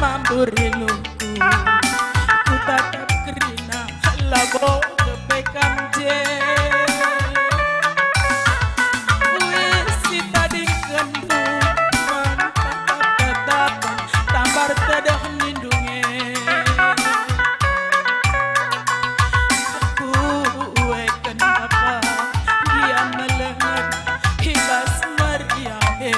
Mamburiluku ku tatap kerina labo kepekam je wis sitadingkeun tatap-tatapan tambar tedah nindunge kuwe kenapa dia melehat hibas meriahe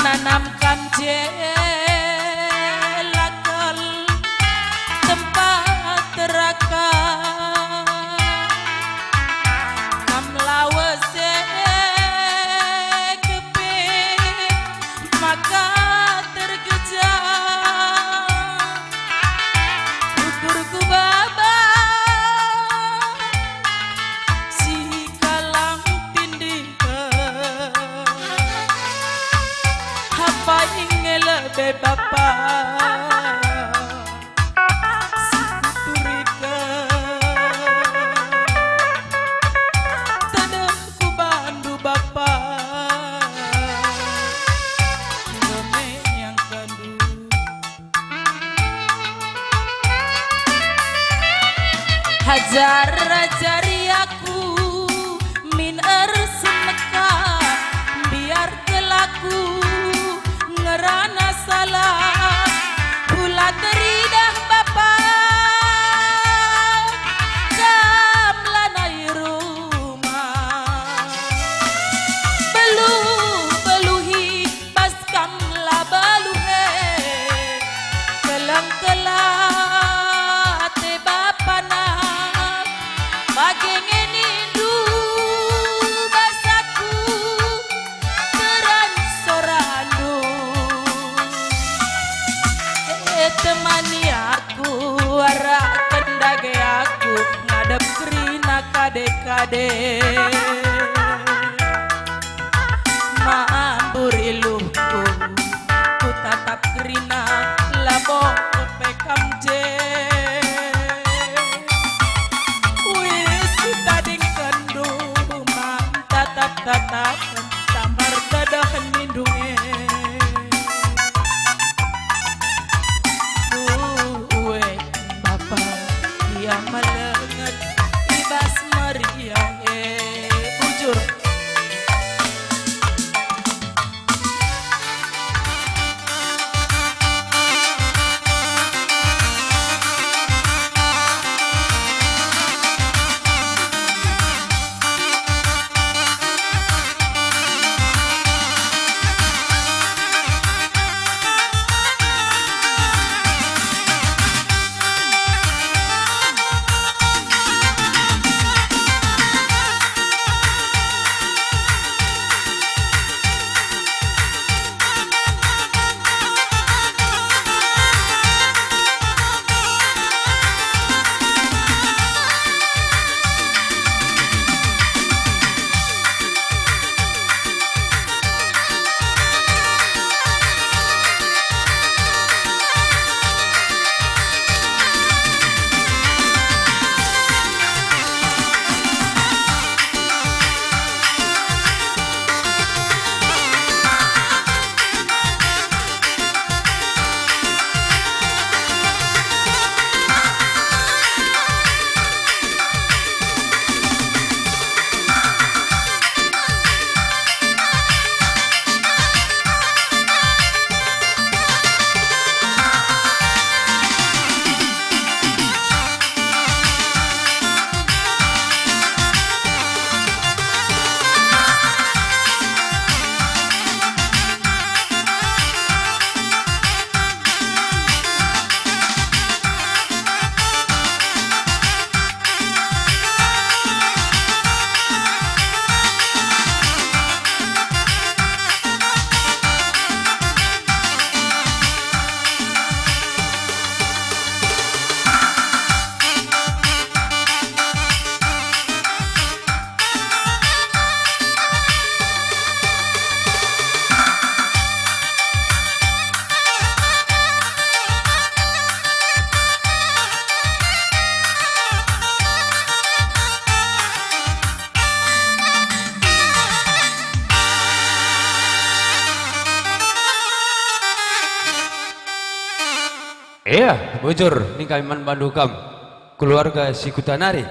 nanamkan jelakal tempat terakan kam lawase keping maka terkejar ukurku baba si kalang tindih apa ingin lebih bapa si kuturika tadam ku bandu bapa ngome yang kandu hajar ajari aku min semeka biar kelaku ngerana salah pula teridah bapa kamlanai rumah beluhi pas kamla beluhe kelang te bapa nah bagengin indu basaku teran sorandu temani aku arah kendage aku ngadep kerina kade-kade mamburiluku ku tatap kerina labo kepekam je wis sitadingkeun dumang tatap-tatapan tambar tedah nindunge yang melenget ibas meriah Iya, bujur ning kami man bandukam keluarga si Kutanari.